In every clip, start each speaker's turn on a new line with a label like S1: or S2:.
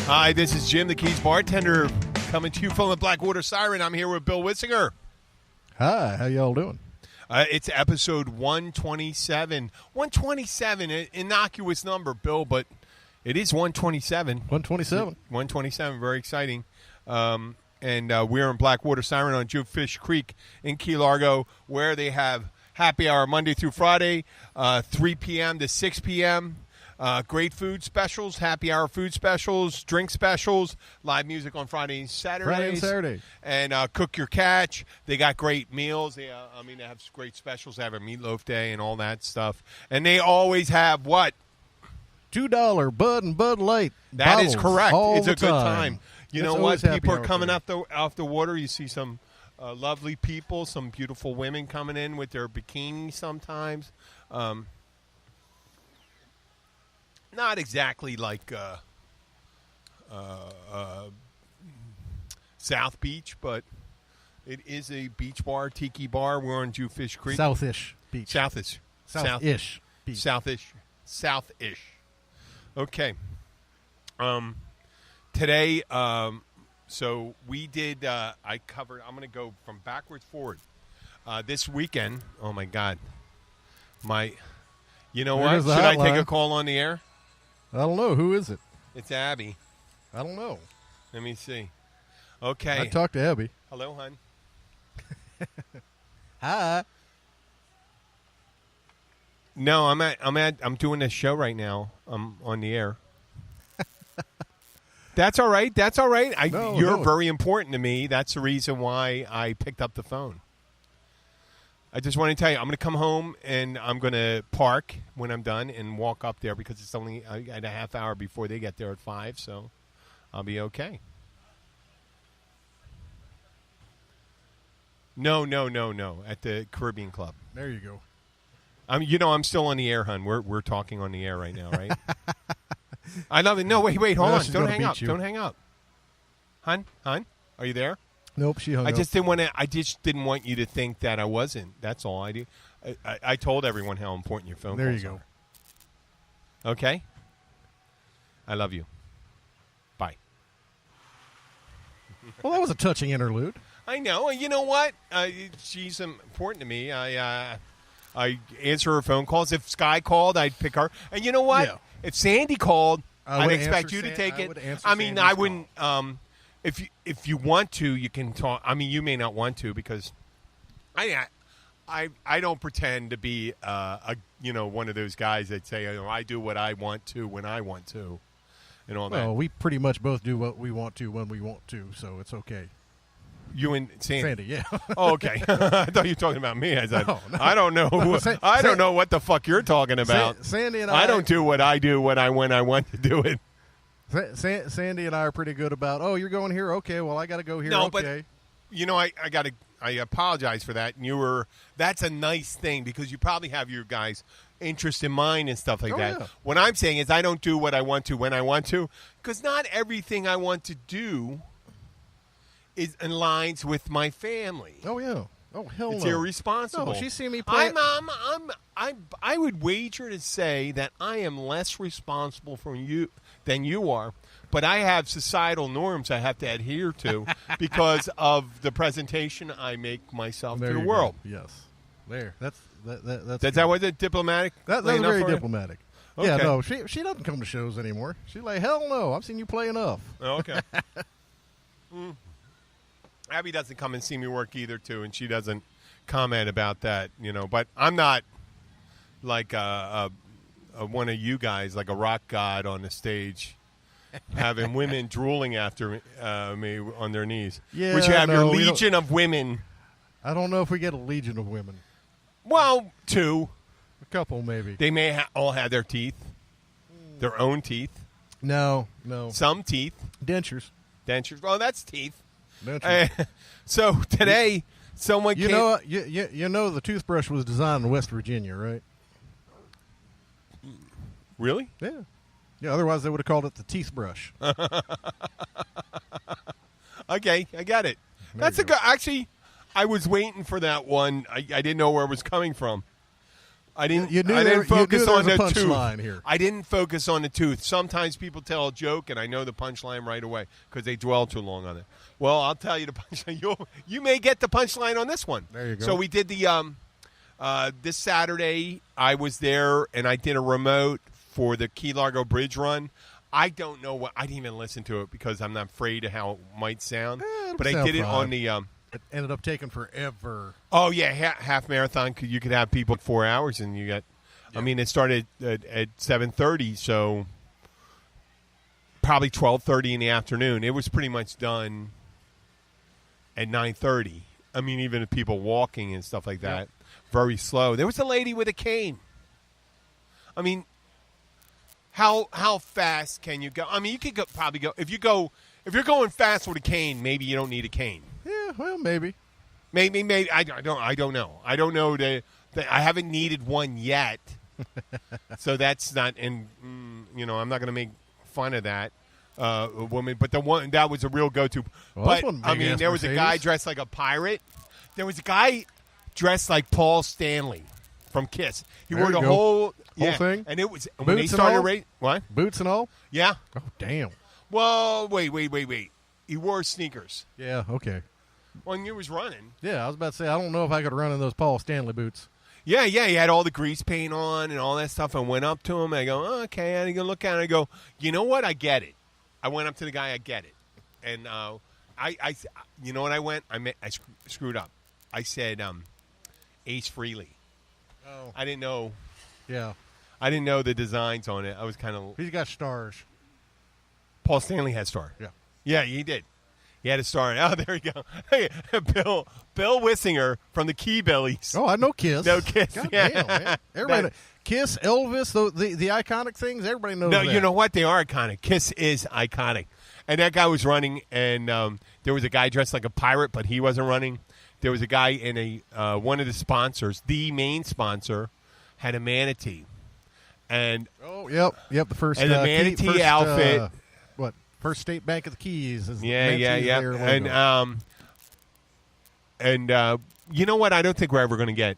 S1: Hi, this is Jim, the Keys bartender, coming to you from the Blackwater Siren. I'm here with Bill Wissinger.
S2: Hi, how y'all doing?
S1: It's episode 127. 127, an innocuous number, Bill, but it is 127.
S2: 127.
S1: 127, very exciting. And we're in Blackwater Siren on Jewfish Creek in Key Largo, where they have happy hour Monday through Friday, 3 p.m. to 6 p.m., great food specials, happy hour food specials, drink specials, live music on Friday and Saturday. And cook your catch. They got great meals. They have great specials. They have a meatloaf day and all that stuff. And they always have what?
S2: $2 Bud and Bud Light.
S1: That is correct. It's a good
S2: time.
S1: You know what? People are coming off the water. You see some lovely people, some beautiful women coming in with their bikinis sometimes. Not exactly like South Beach, but it is a beach bar, tiki bar. We're on Jewfish Creek.
S2: Southish Beach.
S1: Southish.
S2: Southish Beach.
S1: Southish. Okay. Today, so we did, I'm going to go from backwards forward. This weekend, oh my God. You know what? Should I take a call on the air?
S2: I don't know. Who is it?
S1: It's Abby.
S2: I don't know.
S1: Let me see. Okay.
S2: I talked to Abby.
S1: Hello, hon.
S2: Hi.
S1: No, I'm doing this show right now. I'm on the air. That's all right. You're very important to me. That's the reason why I picked up the phone. I just want to tell you, I'm going to come home and I'm going to park when I'm done and walk up there because it's only a half hour before they get there at 5, so I'll be okay. No. At the Caribbean Club.
S2: There you go.
S1: I'm still on the air, hon. We're talking on the air right now, right? I love it. No, wait, hold on. Don't hang up. Don't hang up. Hon, are you there?
S2: Nope, she hung up.
S1: I just didn't want you to think that I wasn't. That's all I do. I told everyone how important your phone calls are.
S2: There you go.
S1: Okay? I love you. Bye.
S2: Well, that was a touching interlude.
S1: I know. You know what? She's important to me. I answer her phone calls. If Sky called, I'd pick her. And you know what? Yeah. If Sandy called, I'd expect you to take it. I mean, I wouldn't. If you want to, you can talk. I mean, you may not want to because I don't pretend to be one of those guys that say I do what I want to when I want to, and all that.
S2: Well, we pretty much both do what we want to when we want to, so it's okay.
S1: You and Sandy?
S2: Sandy, yeah.
S1: Oh, okay. I thought you were talking about me.
S2: No.
S1: I don't know. I don't know what the fuck you're talking about.
S2: Sandy and
S1: I don't do what I do when I want to do it.
S2: Sandy and I are pretty good about, you're going here? Okay, well, I got to go here.
S1: No,
S2: okay.
S1: But, I apologize for that. And that's a nice thing because you probably have your guys' interest in mind and stuff like that.
S2: Yeah.
S1: What I'm saying is I don't do what I want to when I want to because not everything I want to do is in lines with my family.
S2: Oh, yeah. Oh, hell no.
S1: It's irresponsible.
S2: No, she's seen me play.
S1: I would wager to say that I am less responsible for you than you are, but I have societal norms I have to adhere to because of the presentation I make myself to the world.
S2: Go. Yes. There. That's
S1: was it diplomatic?
S2: That was very diplomatic.
S1: Okay.
S2: Yeah, no, she doesn't come to shows anymore. She's like, hell no, I've seen you play enough.
S1: Oh, okay. Abby doesn't come and see me work either, too, and she doesn't comment about that, But I'm not like one of you guys, like a rock god on the stage, having women drooling after me on their knees.
S2: Yeah,
S1: which you have your legion of women.
S2: I don't know if we get a legion of women.
S1: Well, 2.
S2: A couple, maybe.
S1: They may all have their teeth, their own teeth.
S2: No.
S1: Some teeth.
S2: Dentures.
S1: Oh, that's teeth.
S2: So
S1: today, someone
S2: came. You know the toothbrush was designed in West Virginia, right?
S1: Really?
S2: Yeah. Yeah. Otherwise, they would have called it the teeth brush.
S1: Okay, I got it. That's a good. Actually, I was waiting for that one. I didn't know where it was coming from. I didn't.
S2: You knew
S1: I didn't focus
S2: there
S1: on
S2: was a
S1: the tooth.
S2: punchline here.
S1: I didn't focus on the tooth. Sometimes people tell a joke, and I know the punchline right away because they dwell too long on it. Well, I'll tell you the punchline. You may get the punchline on this one.
S2: There you go.
S1: So we did the this Saturday. I was there, and I did a remote for the Key Largo Bridge Run. I don't know what. I didn't even listen to it because I'm not afraid of how it might sound. But I did it on the.
S2: It ended up taking forever.
S1: Oh yeah, half marathon. You could have people 4 hours, and you got. Yeah. I mean, it started at 7:30, so probably 12:30 in the afternoon. It was pretty much done at 9:30. I mean, even if people walking and stuff like that, very slow. There was a lady with a cane. I mean, how fast can you go? I mean, you could probably go if you're going fast with a cane. Maybe you don't need a cane.
S2: Yeah, well, maybe.
S1: Maybe. I don't know. I don't know that I haven't needed one yet. So that's not, and I'm not going to make fun of that woman. But the one that was a real go-to.
S2: Well,
S1: but I mean, there was a guy dressed like a pirate. There was a guy dressed like Paul Stanley from Kiss. He wore the whole
S2: thing,
S1: and it was
S2: Boots
S1: when they started. What?
S2: Boots and all?
S1: Yeah.
S2: Oh, damn.
S1: Well, wait. He wore sneakers.
S2: Yeah. Okay.
S1: When he was running.
S2: Yeah, I was about to say, I don't know if I could run in those Paul Stanley boots.
S1: Yeah, he had all the grease paint on and all that stuff. I went up to him. I go, oh, okay. And I go look at it. I go, you know what? I get it. I went up to the guy. I get it. And I you know what? I went. I screwed up. I said, Ace Frehley.
S2: Oh,
S1: I didn't know.
S2: Yeah,
S1: I didn't know the designs on it. I was kind of.
S2: He's got stars.
S1: Paul Stanley had star. Yeah, he did. He had a star. Oh, there you go. Hey, Bill Wissinger from the Key Bellies.
S2: Oh, I know Kiss.
S1: No Kiss.
S2: God
S1: yeah.
S2: damn, man. Everybody, Kiss, Elvis, the iconic things. Everybody knows.
S1: No,
S2: that.
S1: you know what? They are iconic. Kiss is iconic. And that guy was running, and there was a guy dressed like a pirate, but he wasn't running. There was a guy in a one of the sponsors, the main sponsor, had a manatee, and
S2: the first
S1: and the manatee outfit.
S2: What? First State Bank of the Keys. Is
S1: Yeah. And you know what? I don't think we're ever going to get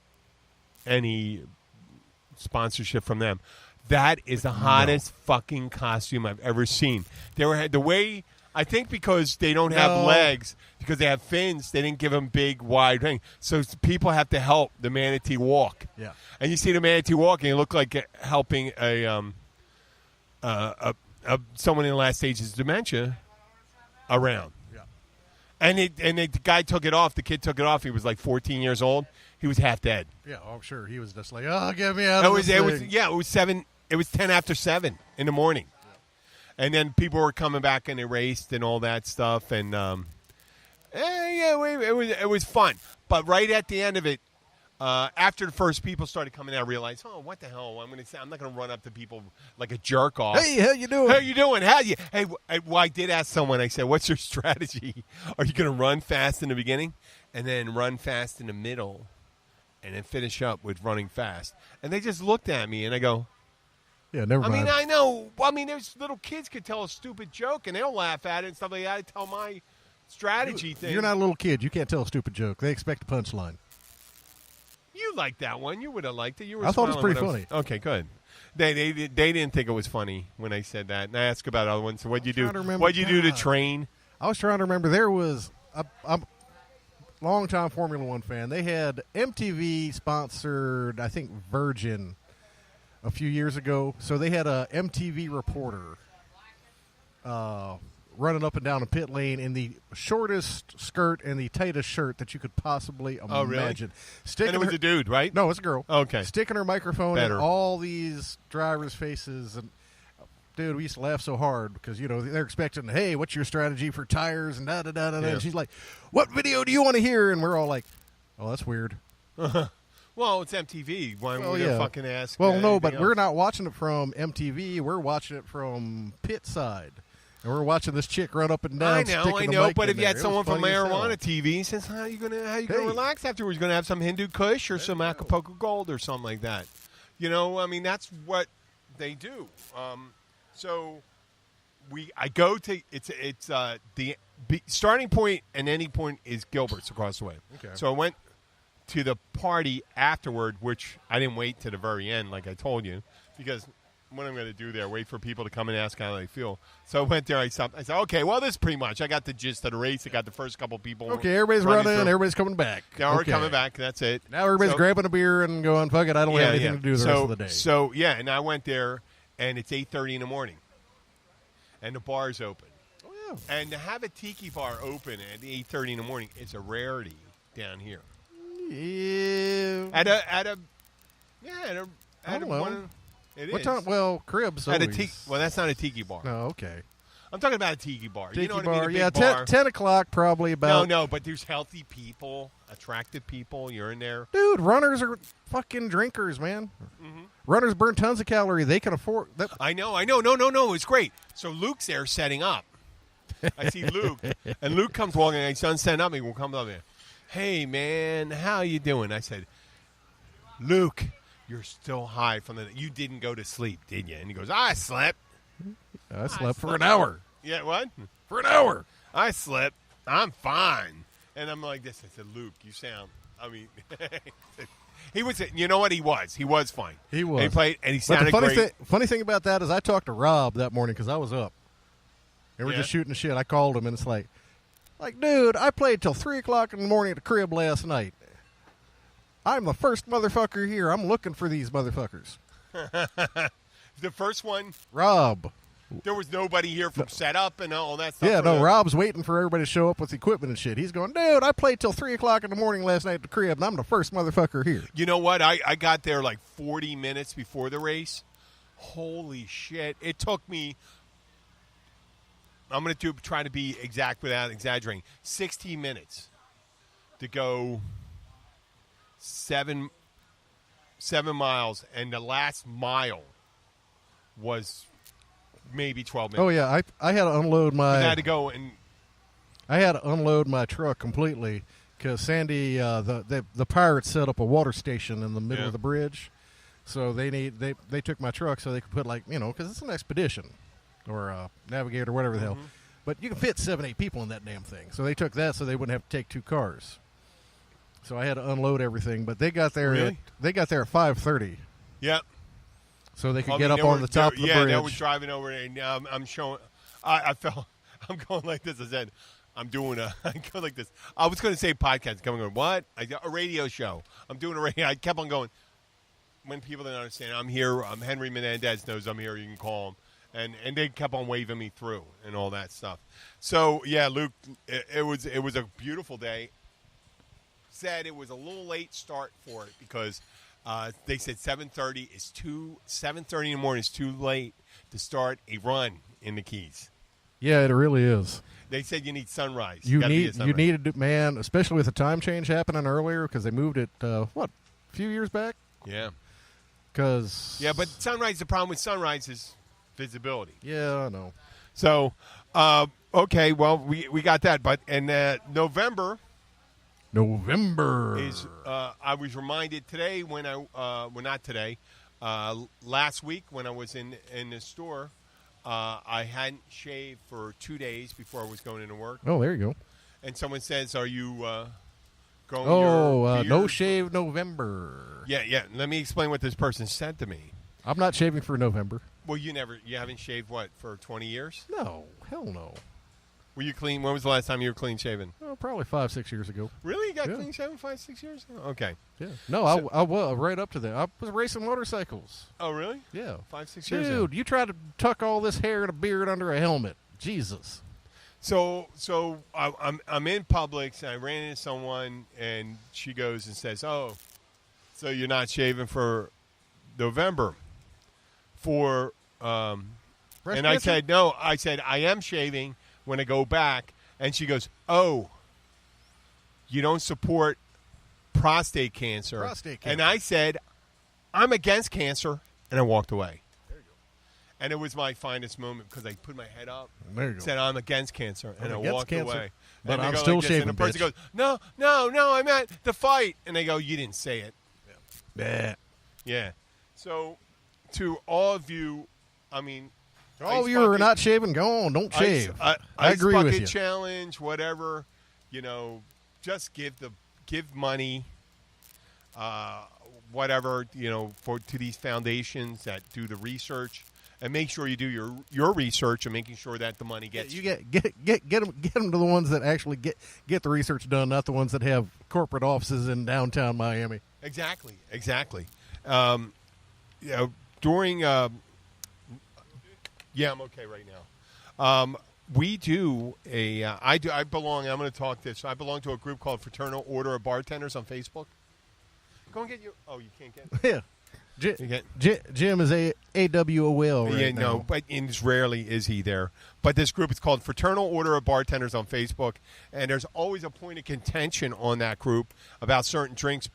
S1: any sponsorship from them. That is the hottest fucking costume I've ever seen. They were the way. I think because they don't have legs, because they have fins, they didn't give them big, wide thing. So people have to help the manatee walk.
S2: Yeah.
S1: And you see the manatee walking, it looked like helping someone in the last stages of dementia around.
S2: Yeah.
S1: And the guy took it off. The kid took it off. He was like 14 years old. He was half dead.
S2: Yeah, I'm sure he was just like, "Oh, get me out of this thing."
S1: It was 7. It was 10 after 7 in the morning. And then people were coming back and they raced and all that stuff, and it was fun. But right at the end of it, after the first people started coming out, I realized, what the hell? I'm not going to run up to people like a jerk off.
S2: Hey, how you doing?
S1: How you doing? I did ask someone. I said, "What's your strategy? Are you going to run fast in the beginning, and then run fast in the middle, and then finish up with running fast?" And they just looked at me, and I go,
S2: "Yeah, never mind."
S1: I mean, I know. I mean, there's little kids could tell a stupid joke, and they'll laugh at it and stuff like that. I tell my strategy thing.
S2: You're not a little kid. You can't tell a stupid joke. They expect a punchline.
S1: You liked that one. You would have liked it. You were.
S2: I thought it was pretty
S1: funny. Okay, good. They didn't think it was funny when I said that. And I asked about other ones. So what'd you do? What'd you do to train?
S2: I was trying to remember. There was a long-time Formula One fan. They had MTV sponsored, I think, Virgin a few years ago. So they had a MTV reporter running up and down a pit lane in the shortest skirt and the tightest shirt that you could possibly imagine.
S1: Oh, really? And it was a dude, right?
S2: No, it's a girl.
S1: Okay.
S2: Sticking her microphone in all these drivers' faces. And, dude, we used to laugh so hard because, they're expecting, hey, what's your strategy for tires and da-da-da-da-da.
S1: Yeah.
S2: And she's like, what video do you want to hear? And we're all like, oh, that's weird.
S1: Well, it's MTV. Why would you fucking ask?
S2: Well, no, but
S1: else?
S2: we're not watching it from MTV. We're watching it from pit side. And we're watching this chick run up and down.
S1: I know. But if you had someone from Marijuana TV, says, how you gonna relax afterwards? You're gonna have some Hindu Kush or some Acapulco Gold or something like that. I mean, that's what they do. I go to the starting point and ending point is Gilbert's across the way.
S2: Okay.
S1: So I went to the party afterward, which I didn't wait to the very end, like I told you, because what I'm going to do there, wait for people to come and ask how they feel. So I went there, I stopped. I said, okay, well, this is pretty much. I got the gist of the race. I got the first couple people.
S2: Okay, everybody's running, everybody's coming back.
S1: Now we're coming back. That's it.
S2: Now everybody's grabbing a beer and going, fuck it, I don't have anything to do the rest of the day.
S1: So, yeah, and I went there, and it's 8:30 in the morning, and the bar's open.
S2: Oh, yeah.
S1: And to have a tiki bar open at 8:30 in the morning is a rarity down here.
S2: Yeah.
S1: At a
S2: one.
S1: It
S2: what
S1: is.
S2: time? Well, Cribs.
S1: At a tiki. Well, that's not a tiki bar.
S2: Oh, okay.
S1: I'm talking about a tiki bar.
S2: Tiki
S1: you know what
S2: bar.
S1: I mean? A
S2: Yeah,
S1: big bar.
S2: 10 o'clock probably about.
S1: No, but there's healthy people, attractive people. You're in there.
S2: Dude, runners are fucking drinkers, man. Mm-hmm. Runners burn tons of calories. They can afford that.
S1: I know. No, it's great. So Luke's there setting up. I see Luke, and Luke comes walking. And he's setting up. He will come up there. Hey, man, how you doing? I said, Luke, you're still high from the. You didn't go to sleep, did you? And he goes, I slept.
S2: I slept for an hour.
S1: Yeah, what?
S2: For an hour.
S1: I slept. I'm fine. And I'm like this. I said, Luke, you sound. I mean, he was. You know what? He was. He was fine.
S2: He was.
S1: And he played, and he sounded
S2: but the
S1: great.
S2: funny thing about that is I talked to Rob that morning because I was up. And we're just shooting the shit. I called him, and it's like, dude, I played till 3 o'clock in the morning at the crib last night. I'm the first motherfucker here. I'm looking for these motherfuckers.
S1: The first one,
S2: Rob.
S1: there was nobody here from setup and all that stuff.
S2: Yeah, no, Rob's waiting for everybody to show up with equipment and shit. He's going, dude, I played till 3 o'clock in the morning last night at the crib, and I'm the first motherfucker here.
S1: You know what? I got there like 40 minutes before the race. Holy shit. It took me, I'm going to try to be exact without exaggerating, 16 minutes to go 7 miles, and the last mile was maybe 12 minutes.
S2: Oh, yeah, I had to unload my...
S1: I had to go and...
S2: I had to unload my truck completely because Sandy, the pirates set up a water station in the middle of the bridge. So they took my truck so they could put because it's an expedition or a navigator, whatever the hell. But you can fit 7-8 people in that damn thing. So they took that so they wouldn't have to take 2 cars. So I had to unload everything. But they got there.
S1: Really?
S2: They got there at 5:30.
S1: Yep.
S2: So they could get up on the top of the bridge.
S1: Yeah, they were driving over, and I'm showing. I felt. I'm going like this. I said, I'm doing a. I go like this. I was going to say podcast. Coming on what? A radio show. I'm doing a radio. I kept on going. When people didn't understand, I'm here. Henry Menendez knows I'm here. You can call him, and they kept on waving me through and all that stuff. So yeah, Luke, it was a beautiful day. Said it was a little late start for it because they said 7:30 is 7:30 in the morning is too late to start a run in the Keys.
S2: Yeah, it really is.
S1: They said you need sunrise.
S2: You needed it, man, especially with the time change happening earlier because they moved it a few years back.
S1: Yeah.
S2: But
S1: sunrise. The problem with sunrise is visibility.
S2: Yeah, I know.
S1: So, okay, well we got that, but in November is I was reminded today when not today, last week when I was in the store, I hadn't shaved for 2 days before I was going into work.
S2: Oh, there you go.
S1: And someone says, "Are you going?"
S2: No shave November.
S1: Yeah. Let me explain what this person said to me.
S2: I'm not shaving for November.
S1: Well, you haven't shaved for 20 years?
S2: No, hell no.
S1: Were you clean? When was the last time you were clean shaven?
S2: Oh, probably 5-6 years ago.
S1: Really? You got clean shaven 5-6 years ago? Okay.
S2: Yeah. No, I was right up to that. I was racing motorcycles.
S1: Oh, really?
S2: Yeah.
S1: 5-6 years ago.
S2: Dude, you try to tuck all this hair and a beard under a helmet. Jesus.
S1: So I'm in Publix, and I ran into someone, and she goes and says, "Oh, so you're not shaving for November for?" And I said, "No." I said, "I am shaving when I go back." And she goes, "Oh, you don't support prostate cancer." And I said, "I'm against cancer," and I walked away. And it was my finest moment because I put my head up, said I'm against cancer, and I walked away.
S2: But
S1: and
S2: I'm still shaving,
S1: and the person
S2: bitch.
S1: goes, no, I meant the fight. And they go, you didn't say it. Yeah. So to all of you, I mean.
S2: All of you are not shaving, go on, don't shave. I agree with you.
S1: Challenge, whatever, just give money whatever, to these foundations that do the research, and make sure you do your research and making sure that the money gets.
S2: You get them to the ones that actually get the research done, not the ones that have corporate offices in downtown Miami.
S1: Exactly. During. Yeah, I'm okay right now. We do I belong. I'm going to talk this. I belong to a group called Fraternal Order of Bartenders on Facebook. Go and get your. Oh, you can't get.
S2: Yeah. Jim is AWOL right now.
S1: No, but rarely is he there. But this group is called Fraternal Order of Bartenders on Facebook, and there's always a point of contention on that group about certain drinks,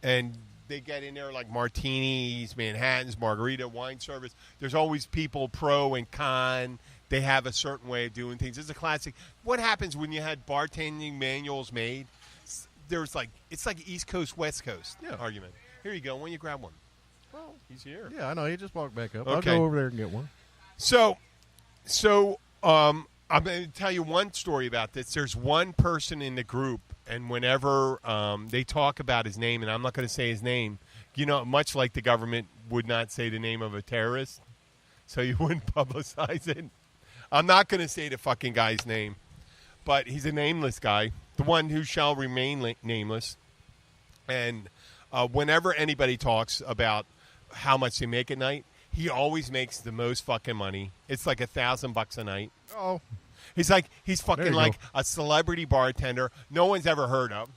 S1: and they get in there like martinis, Manhattans, margarita, wine service. There's always people pro and con. They have a certain way of doing things. It's a classic. What happens when you had bartending manuals made? It's like East Coast, West Coast argument. Here you go. Why don't you grab one? Well, he's here.
S2: Yeah, I know. He just walked back up.
S1: Okay.
S2: I'll go over there and get one.
S1: So I'm going to tell you one story about this. There's one person in the group, and whenever they talk about his name, and I'm not going to say his name, much like the government would not say the name of a terrorist, so you wouldn't publicize it. I'm not going to say the fucking guy's name, but he's a nameless guy, the one who shall remain nameless. And whenever anybody talks about how much they make at night, he always makes the most fucking money. It's like $1,000 a night.
S2: Oh,
S1: he's fucking like a celebrity bartender no one's ever heard of,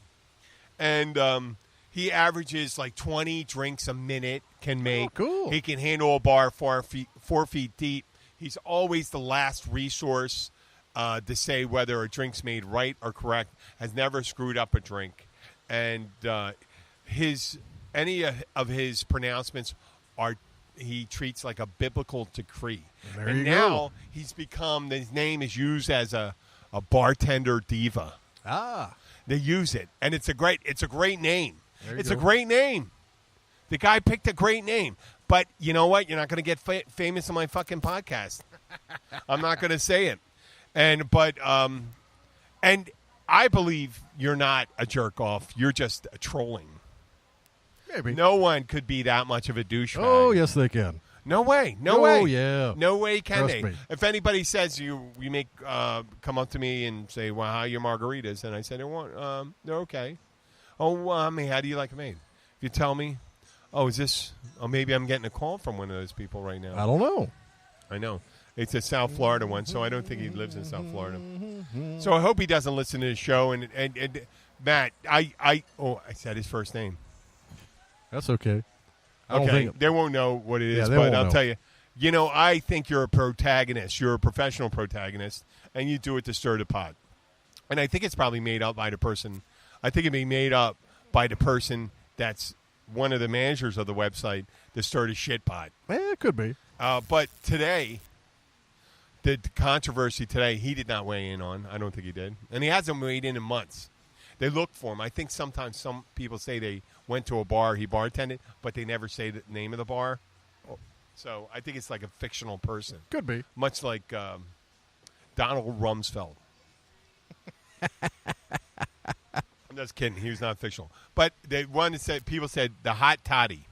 S1: and he averages like 20 drinks a minute. Can make.
S2: Oh, cool.
S1: He can handle a bar 4 feet deep. He's always the last resource to say whether a drink's made right or correct. Has never screwed up a drink, and any of his pronouncements are he treats like a biblical decree. And now he's become, his name is used as a bartender diva.
S2: Ah,
S1: they use it, and it's a great name. It's a
S2: go.
S1: great name. The guy picked a great name, but you know what? You're not going to get famous on my fucking podcast. I'm not going to say it, and I believe you're not a jerk off. You're just trolling.
S2: Maybe.
S1: No one could be that much of a douchebag.
S2: Oh, yes, they can.
S1: No way. No way.
S2: Oh, yeah.
S1: No way can
S2: Trust
S1: they.
S2: me.
S1: If anybody says you make come up to me and say, "Well, how are your margaritas?" and I say, "They're okay." Oh, how do you like them made? If you tell me, maybe I'm getting a call from one of those people right now.
S2: I don't know.
S1: I know. It's a South Florida one, so I don't think he lives in South Florida. So I hope he doesn't listen to the show. And Matt, I said his first name.
S2: That's okay.
S1: They won't know what it is,
S2: they
S1: but
S2: won't
S1: I'll
S2: know.
S1: tell you. I think you're a protagonist. You're a professional protagonist, and you do it to stir the pot. And I think it's probably made up by the person. I think it'd be made up by the person that's one of the managers of the website to stir the shit pot.
S2: It could be.
S1: But today, the controversy today, he did not weigh in on. I don't think he did. And he hasn't weighed in months. They look for him. I think sometimes some people say they went to a bar, he bartended, but they never say the name of the bar. So I think it's like a fictional person.
S2: Could be.
S1: Much like Donald Rumsfeld. I'm just kidding. He was not fictional. But people said the hot toddy,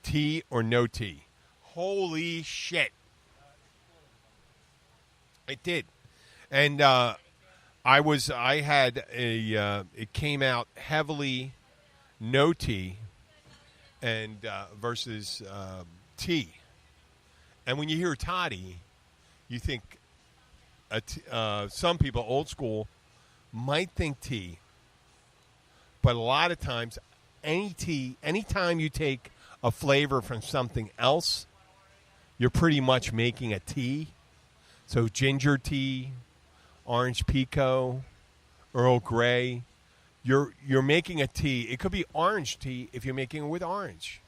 S1: tea or no tea. Holy shit. It did. And it came out heavily no tea and versus tea. And when you hear toddy, you think some people, old school, might think tea. But a lot of times, anytime you take a flavor from something else, you're pretty much making a tea. So ginger tea, orange pekoe, Earl Grey, you're making a tea. It could be orange tea if you're making it with orange.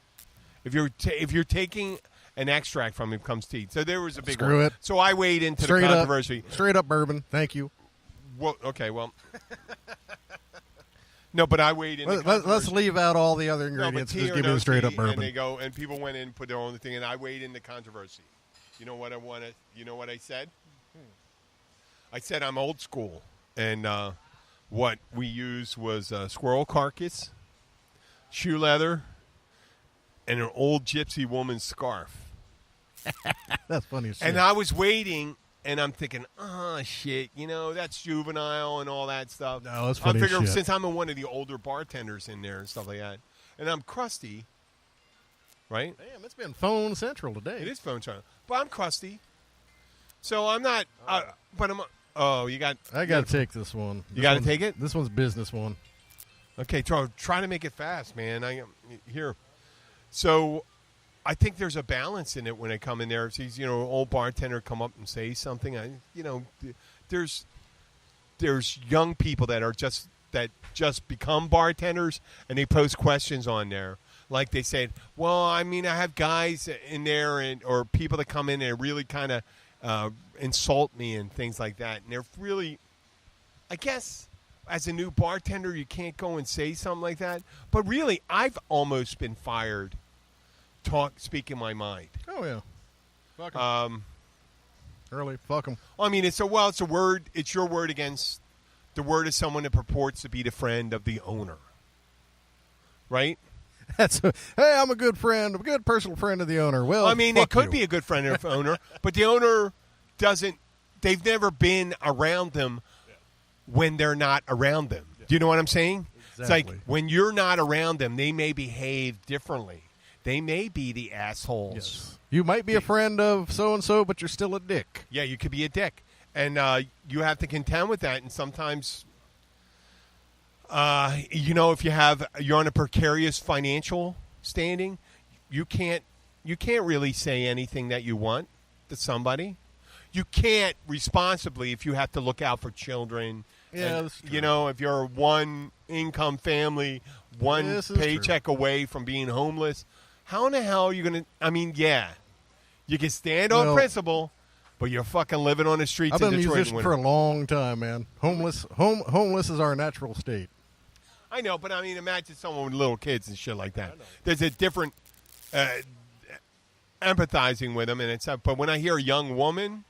S1: If you're taking an extract from it, becomes tea. So there was a big
S2: Screw
S1: one.
S2: it.
S1: So I weighed into the controversy.
S2: Straight up bourbon. Thank you.
S1: Well, okay, well. No, but I weighed in.
S2: Let's leave out all the other ingredients. Just give me the straight up bourbon.
S1: And people went in and put their own thing, and I weighed in the controversy. You know what I wanted? You know what I said? I said I'm old school, and what we used was squirrel carcass shoe leather, and an old gypsy woman's scarf.
S2: That's funny as shit.
S1: And I was waiting, and I'm thinking, oh, shit, that's juvenile and all that stuff.
S2: No, that's funny
S1: I
S2: as
S1: figure
S2: shit.
S1: since I'm one of the older bartenders in there and stuff like that, and I'm crusty, right?
S2: Damn, it's been phone central today.
S1: It is phone time. But I'm crusty. So I'm not, but I'm, I got
S2: to take this one.
S1: You got to take it?
S2: This one's business one.
S1: Okay, try to make it fast, man. Here. So I think there's a balance in it when I come in there. If he's, old bartender come up and say something. There's young people that just become bartenders and they post questions on there. Like they said, well, I have guys in there or people that come in and really kind of insult me and things like that. And they're really, I guess, as a new bartender, you can't go and say something like that. But really, I've almost been fired speaking my mind.
S2: Oh, yeah. Fuck 'em. Early. Fuck them.
S1: It's a word. It's your word against the word of someone that purports to be the friend of the owner. Right?
S2: Hey, I'm a good friend. I'm a good personal friend of the owner. Well,
S1: it could be a good friend of the owner, but the owner they've never been around them when they're not around them. Do you know what I'm saying?
S2: Exactly.
S1: It's like when you're not around them, they may behave differently. They may be the assholes.
S2: Yes. You might be a friend of so-and-so, but you're still a dick.
S1: Yeah, you could be a dick. And you have to contend with that. And sometimes, if you're on a precarious financial standing, you can't really say anything that you want to somebody. You can't responsibly if you have to look out for children.
S2: Yeah, that's true.
S1: If you're a one-income family, one paycheck away from being homeless, how in the hell are you going to – you can stand on principle, but you're fucking living on the streets
S2: I've
S1: in
S2: been a
S1: Detroit.
S2: musician for a long time, man. Homeless is our natural state.
S1: I know, but imagine someone with little kids and shit like that. There's a different empathizing with them, and but when I hear a young woman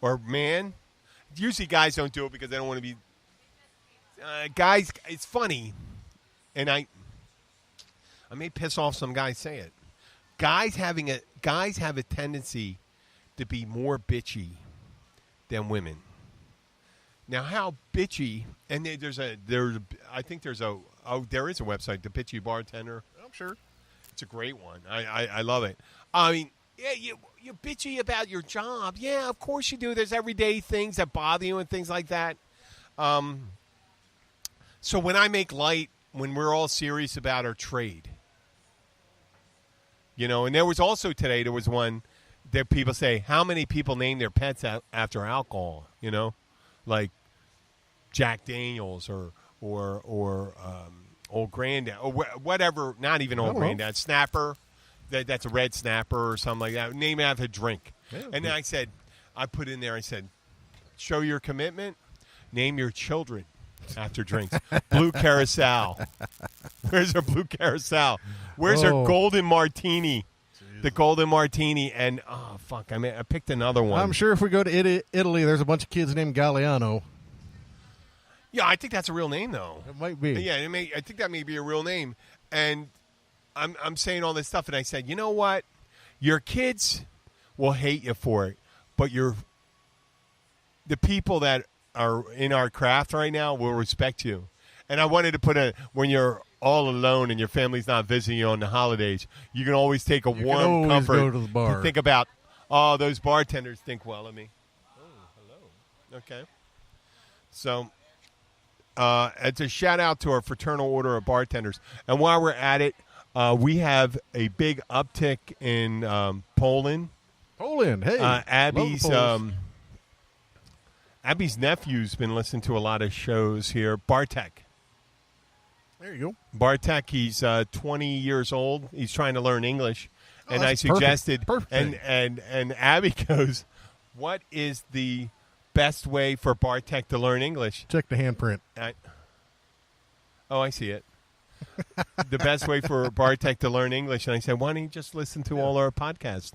S1: or man, usually guys don't do it because they don't want to be. Guys, it's funny, and I may piss off some guys say it. Guys have a tendency to be more bitchy than women. Now, how bitchy? And there is a website, The Bitchy Bartender.
S2: I'm sure
S1: it's a great one. I love it. You're bitchy about your job. Yeah, of course you do. There's everyday things that bother you and things like that. So when I make light, when we're all serious about our trade, and there was also today, there was one that people say, how many people name their pets after alcohol, like Jack Daniels or Old Granddad or whatever, not even Old Granddad, Snapper, that's a red Snapper or something like that, name it after a drink. Yeah, and then I put in there, I said, show your commitment, name your children after drinks. Blue Carousel. Where's our Blue Carousel? Where's our Golden Martini? Jesus. The Golden Martini. And, oh, fuck, I picked another one.
S2: I'm sure if we go to Italy, there's a bunch of kids named Galliano.
S1: Yeah, I think that's a real name, though.
S2: It might be.
S1: Yeah, I think that may be a real name. And I'm saying all this stuff, and I said, you know what? Your kids will hate you for it, but the people that are in our craft right now will respect you. And I wanted to put when you're all alone and your family's not visiting you on the holidays, you can always take a warm comfort
S2: go to the bar.
S1: To think about, those bartenders think well of me. Oh, hello. Okay. So it's a shout out to our fraternal order of bartenders. And while we're at it, we have a big uptick in Poland.
S2: Poland, hey.
S1: Abby's nephew's been listening to a lot of shows here. Bartek.
S2: There you go.
S1: Bartek, he's 20 years old. He's trying to learn English. And I
S2: that's
S1: suggested,
S2: perfect.
S1: And Abby goes, what is the best way for Bartek to learn English?
S2: Check the handprint.
S1: I see it. The best way for Bartek to learn English. And I said, why don't you just listen to all our podcasts?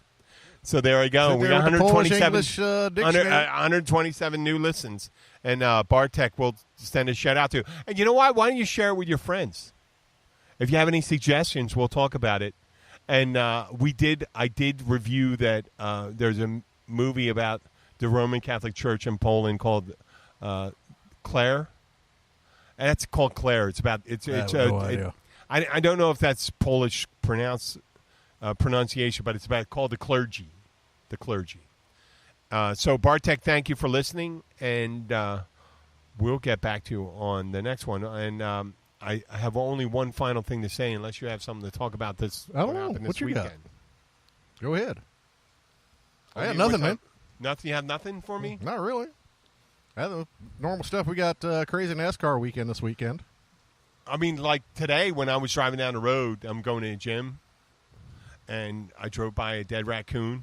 S1: So there we go. We got 127 new listens. And Bartek will send a shout out to. And you know what? Why don't you share it with your friends? If you have any suggestions, we'll talk about it. And I did review that there's a movie about the Roman Catholic Church in Poland called Claire. And that's called Claire. It's about I don't know if that's Polish pronunciation, but it's called the clergy. The clergy. So Bartek, thank you for listening, and we'll get back to you on the next one. And I have only one final thing to say, unless you have something to talk about this.
S2: I don't know. What you
S1: weekend.
S2: got? Go ahead. I have nothing, man.
S1: Nothing? You have nothing for me?
S2: Not really. I have the normal stuff. We got crazy NASCAR weekend this weekend.
S1: I mean, like today when I was driving down the road, I'm going to the gym, and I drove by a dead raccoon.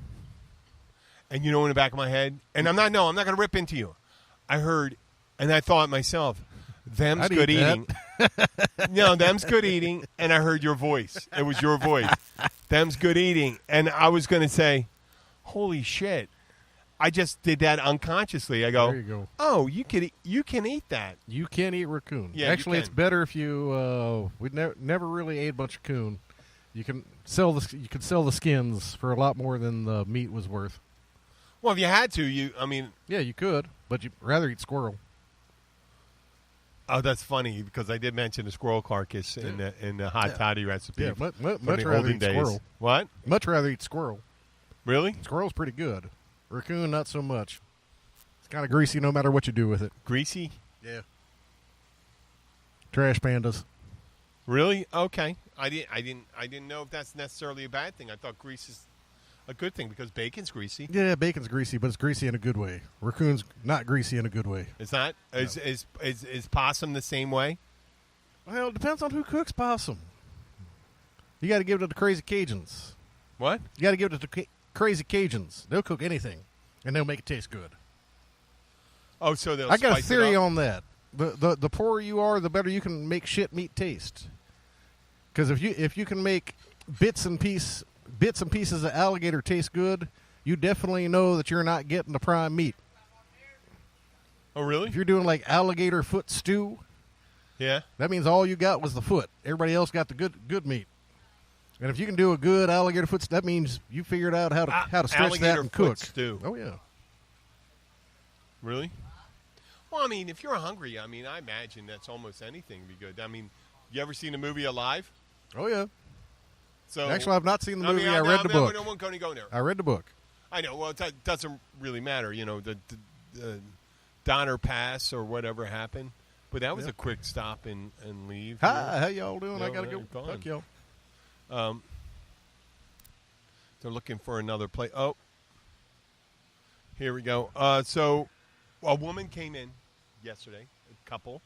S1: And you know, in the back of my head, and I'm not going to rip into you. I heard, and I thought myself, them's good eating. No, them's good eating. And I heard your voice. It was your voice. Them's good eating. And I was going to say, holy shit. I just did that unconsciously. I go,
S2: there you go.
S1: Oh, you can eat that.
S2: You can eat raccoon.
S1: Yeah,
S2: actually, it's better if you. We never really ate a bunch of coon. You can sell the skins for a lot more than the meat was worth.
S1: Well, if you had to,
S2: yeah, you could, but you'd rather eat squirrel.
S1: Oh, that's funny because I did mention the squirrel carcass in the hot toddy recipe.
S2: Yeah, much rather eat squirrel.
S1: What?
S2: Much rather eat squirrel.
S1: Really?
S2: Squirrel's pretty good. Raccoon, not so much. It's kind of greasy no matter what you do with it.
S1: Greasy?
S2: Yeah. Trash pandas.
S1: Really? Okay. I didn't know if that's necessarily a bad thing. I thought grease is a good thing because bacon's greasy.
S2: Yeah, bacon's greasy, but it's greasy in a good way. Raccoon's not greasy in a good way.
S1: It's not? No. Is possum the same way?
S2: Well, it depends on who cooks possum. You got to give it to the crazy Cajuns.
S1: What?
S2: You got to give it to the crazy Cajuns. They'll cook anything, and they'll make it taste good.
S1: Oh, so they'll
S2: I got a
S1: spice
S2: theory
S1: it up?
S2: on that. The poorer you are, the better you can make shit meat taste. Because if you can make bits and pieces of alligator taste good, you definitely know that you're not getting the prime meat.
S1: Oh, really?
S2: If you're doing like alligator foot stew,
S1: yeah,
S2: that means all you got was the foot. Everybody else got the good meat. And if you can do a good alligator foot, that means you figured out how to stretch that and cook.
S1: Stew.
S2: Oh yeah.
S1: Really? Well, I mean, if you're hungry, I imagine that's almost anything would be good. I mean, you ever seen the movie Alive?
S2: Oh yeah.
S1: So
S2: actually, I've not seen the movie. I read the book.
S1: I won't go there.
S2: I read the book.
S1: I know. Well, it doesn't really matter. You know, the Donner Pass or whatever happened. But that was a quick stop and leave.
S2: Hi, how y'all doing?
S1: No,
S2: I got to go. Fuck y'all.
S1: They're looking for another play. Oh, here we go. So a woman came in yesterday, a couple.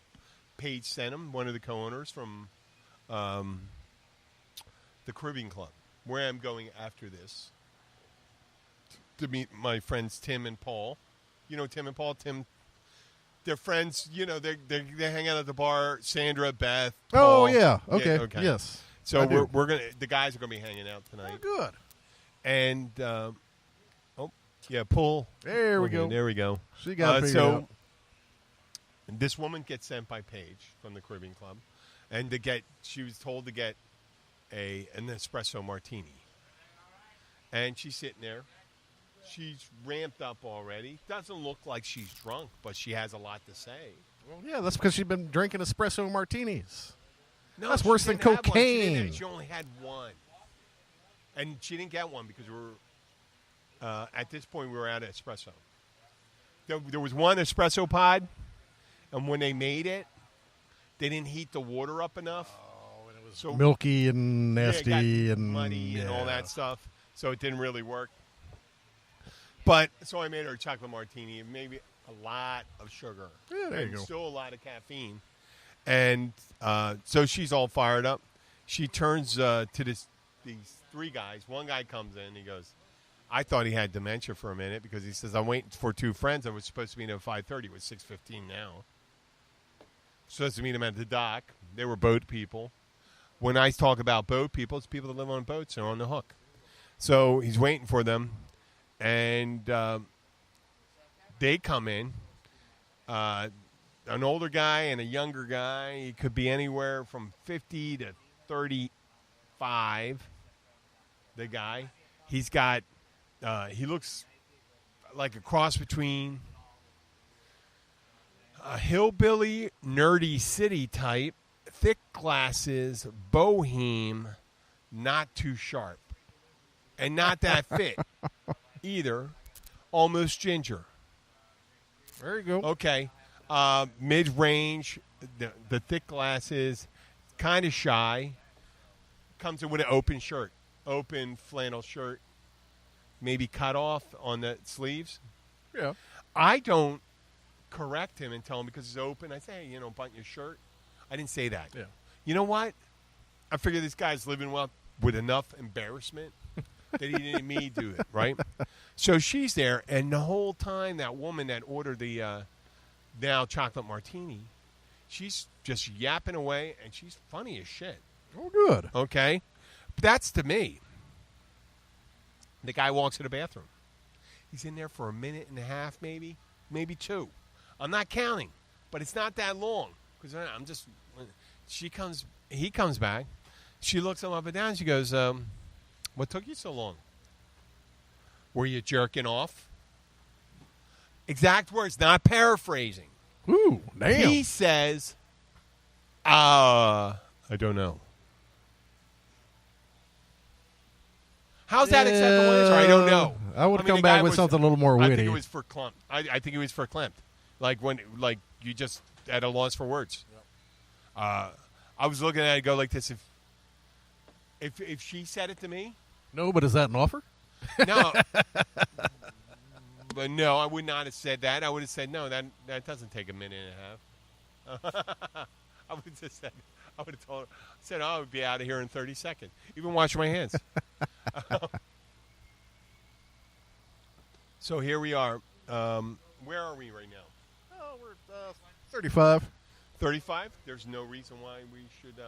S1: Paige sent them, one of the co-owners from the Caribbean Club, where I'm going after this to meet my friends Tim and Paul. You know Tim and Paul? They're friends. You know, they hang out at the bar. Sandra, Beth, Paul.
S2: Oh yeah. Okay.
S1: Yeah, okay.
S2: Yes.
S1: So we're gonna. The guys are gonna be hanging out tonight.
S2: Oh, good.
S1: And pull.
S2: There we go.
S1: There we go.
S2: She got figured out.
S1: This woman gets sent by Paige from the Caribbean Club, and she was told to get an espresso martini. And she's sitting there. She's ramped up already. Doesn't look like she's drunk, but she has a lot to say.
S2: Well, yeah, that's because she's been drinking espresso martinis.
S1: No,
S2: that's worse than cocaine.
S1: She only had one. And she didn't get one because we were, at this point, we were out of espresso. There was one espresso pod, and when they made it, they didn't heat the water up enough.
S2: Oh, and it was milky and nasty and
S1: muddy and all that stuff. So it didn't really work. But so I made her a chocolate martini, and maybe a lot of sugar.
S2: Yeah, there you go.
S1: Still a lot of caffeine. And so she's all fired up. She turns to these three guys. One guy comes in, and he goes, I thought he had dementia for a minute because he says, I'm waiting for two friends. I was supposed to meet him at 5:30. It was 6:15 now. Supposed to meet him at the dock. They were boat people. When I talk about boat people, it's people that live on boats. They're on the hook. So he's waiting for them. And they come in, an older guy and a younger guy. He could be anywhere from 50 to 35. The guy, he's got. He looks like a cross between a hillbilly, nerdy city type, thick glasses, boheme, not too sharp, and not that fit either. Almost ginger.
S2: There you go.
S1: Okay. Mid-range, the thick glasses, kind of shy. Comes in with an open shirt, open flannel shirt, maybe cut off on the sleeves.
S2: Yeah.
S1: I don't correct him and tell him because it's open. I say, hey, button your shirt. I didn't say that.
S2: Yeah.
S1: You know what? I figure this guy's living well with enough embarrassment that he didn't me do it, right? So she's there, and the whole time that woman that ordered the now chocolate martini, she's just yapping away, and she's funny as shit.
S2: Oh, good.
S1: Okay? But that's to me. The guy walks to the bathroom. He's in there for a minute and a half, maybe 2. I'm not counting, but it's not that long because I'm just. He comes back. She looks him up and down. She goes, "What took you so long? Were you jerking off?" Exact words, not paraphrasing.
S2: Ooh, damn.
S1: He says, I don't know. How's that acceptable answer? I don't know.
S2: I would come back with something a little more witty.
S1: I think it was for clump. I think it was for Klimt. Like you just at a loss for words. Yep. I was looking at it go like this. If she said it to me.
S2: No, but is that an offer?
S1: No. But no, I would not have said that. I would have said, no, that doesn't take a minute and a half. I would have just said, I would have told her, said, I would be out of here in 30 seconds. Even washing my hands. So here we are. Where are we right now?
S2: Oh, we're 35.
S1: 35? There's no reason why we should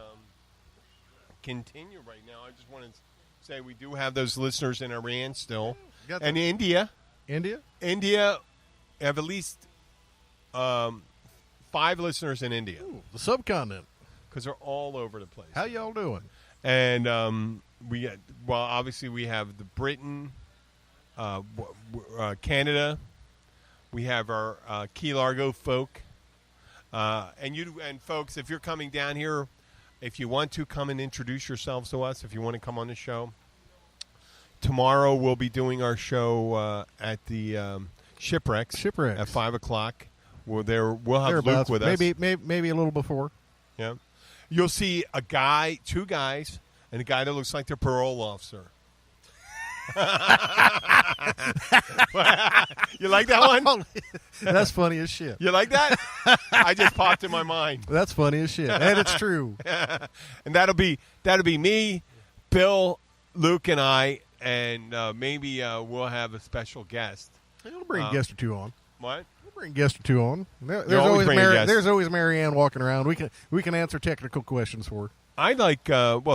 S1: continue right now. I just want to say we do have those listeners in Iran still. And India. India have at least 5 listeners in India.
S2: Ooh, the subcontinent.
S1: Because they're all over the place.
S2: How y'all doing?
S1: And obviously we have the Britain, Canada. We have our Key Largo folk. And folks, if you're coming down here, if you want to come and introduce yourselves to us, if you want to come on the show. Tomorrow we'll be doing our show at the Shipwrecks at 5 o'clock. We'll have Luke with us.
S2: Maybe a little before.
S1: Yeah, you'll see 2 guys, and a guy that looks like their parole officer. You like that one?
S2: That's funny as shit.
S1: You like that? I just popped in my mind.
S2: That's funny as shit, and it's true.
S1: And that'll be me, Bill, Luke, and I. And maybe we'll have a special guest.
S2: We'll bring a guest or 2 on.
S1: What?
S2: We'll bring a guest or 2 on.
S1: There's
S2: always Marianne walking around. We can answer technical questions for her.
S1: I like.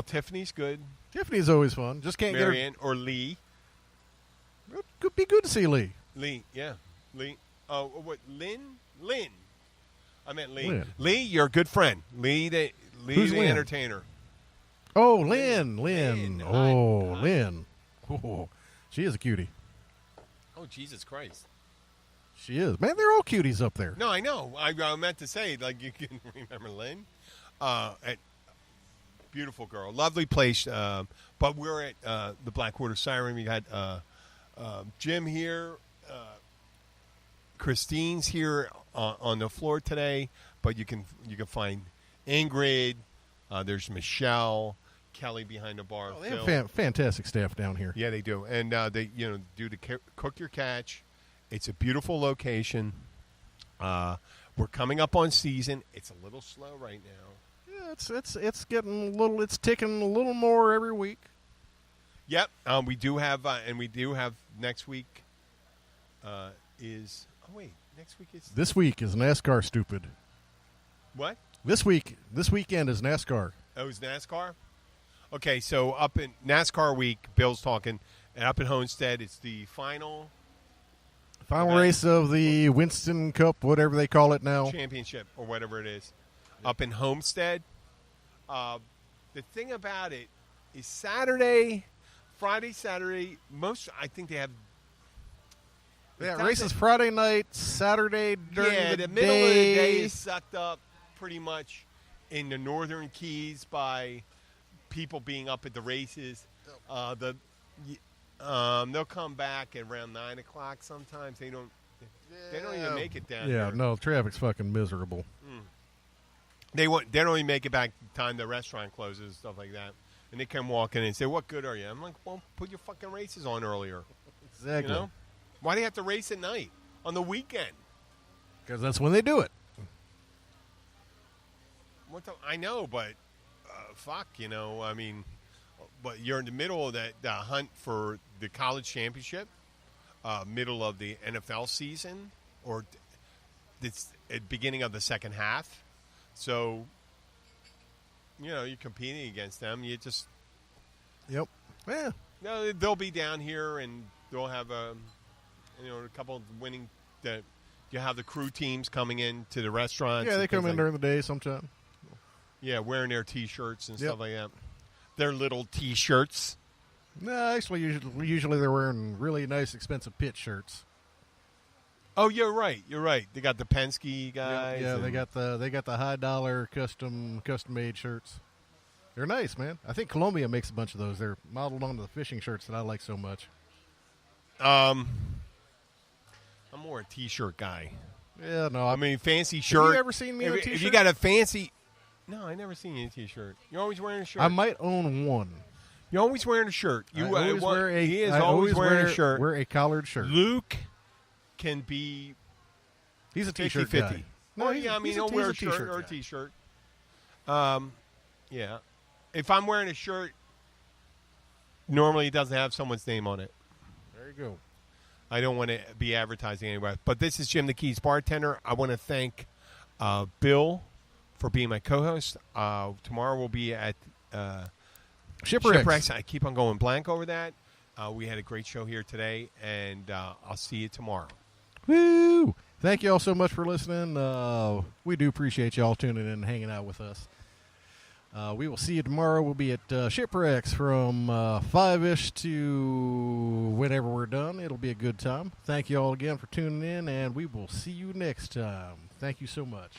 S1: Tiffany's good.
S2: Tiffany's always fun. Just can't
S1: Marianne
S2: get her.
S1: Or Lee.
S2: It could be good to see Lee.
S1: Lee, yeah, Lee. Oh, what? Lynn. I meant Lee.
S2: Lynn.
S1: Lee, you're a good friend. Lee, the
S2: Lynn?
S1: entertainer.
S2: Oh, Lynn. Oh,
S1: Hi.
S2: Lynn. Oh, she is a cutie.
S1: Oh, Jesus Christ.
S2: She is. Man, they're all cuties up there.
S1: No, I know. I meant to say, like, you can remember Lynn. Beautiful girl. Lovely place. But we're at the Blackwater Siren. We got Jim here. Christine's here on the floor today. But you can find Ingrid. There's Michelle. Kelly behind the bar.
S2: Oh, they have fantastic staff down here.
S1: Yeah, they do. And they do the cook your catch. It's a beautiful location. We're coming up on season. It's a little slow right now.
S2: Yeah, it's getting a little. It's ticking a little more every week.
S1: Yep. We do have next week. Next week is
S2: this week is NASCAR stupid.
S1: What?
S2: This weekend is NASCAR.
S1: Oh, it's NASCAR. Okay, so up in NASCAR week, Bill's talking, and up in Homestead, it's the final
S2: race of the Winston Cup, whatever they call it now.
S1: Championship or whatever it is. Up in Homestead, The thing about it is Saturday, Friday, Saturday. I think they have.
S2: Yeah, races Friday night, Saturday during the
S1: middle of the
S2: day.
S1: day is sucked up pretty much in the northern Keys by people being up at the races. They'll come back at around 9 o'clock. Sometimes they don't even make it down.
S2: Yeah,
S1: here.
S2: no, traffic's fucking miserable.
S1: They don't even make it back time the restaurant closes and stuff like that. And they come walking in and say, "What good are you?" I'm like, "Well, put your fucking races on earlier."
S2: Exactly.
S1: You know? Why do you have to race at night on the weekend?
S2: Because that's when they do it.
S1: I know, but fuck, I mean, but you're in the middle of the hunt for the college championship, middle of the NFL season, or it's at beginning of the second half. So, you're competing against them. You just...
S2: Yep. Yeah.
S1: No, they'll be down here, and they'll have a couple of winning... You have the crew teams coming in to the restaurants.
S2: Yeah, they come in during the day sometime.
S1: Yeah, wearing their T-shirts and
S2: Yep.
S1: stuff like that. Their little T-shirts.
S2: No, actually, usually they're wearing really nice, expensive pit shirts.
S1: Oh, you're right. They got the Penske guys.
S2: Yeah, they got the high dollar custom made shirts. They're nice, man. I think Columbia makes a bunch of those. They're modeled onto the fishing shirts that I like so much.
S1: I'm more a T-shirt guy.
S2: Yeah, no.
S1: I mean, fancy shirt.
S2: Have you ever seen me in a T-shirt?
S1: If you got a fancy... No, I never seen you in a T-shirt. You're always wearing a shirt.
S2: I might own one.
S1: You're always wearing a shirt.
S2: He is
S1: always wearing a shirt.
S2: Wear a collared shirt.
S1: Luke can be...
S2: He's a T-shirt
S1: 50-50.
S2: guy. No,
S1: he'll wear a shirt or a T-shirt. Yeah. If I'm wearing a shirt, normally it doesn't have someone's name on it.
S2: There you go.
S1: I don't want to be advertising anywhere. But this is Jim the Keys bartender. I want to thank Bill for being my co-host. Tomorrow we'll be at
S2: Shipwrecks.
S1: I keep on going blank over that. We had a great show here today, and I'll see you tomorrow.
S2: Woo! Thank you all so much for listening. We do appreciate you all tuning in and hanging out with us. We will see you tomorrow. We'll be at Shipwrecks from 5-ish to whenever we're done. It'll be a good time. Thank you all again for tuning in, and we will see you next time. Thank you so much.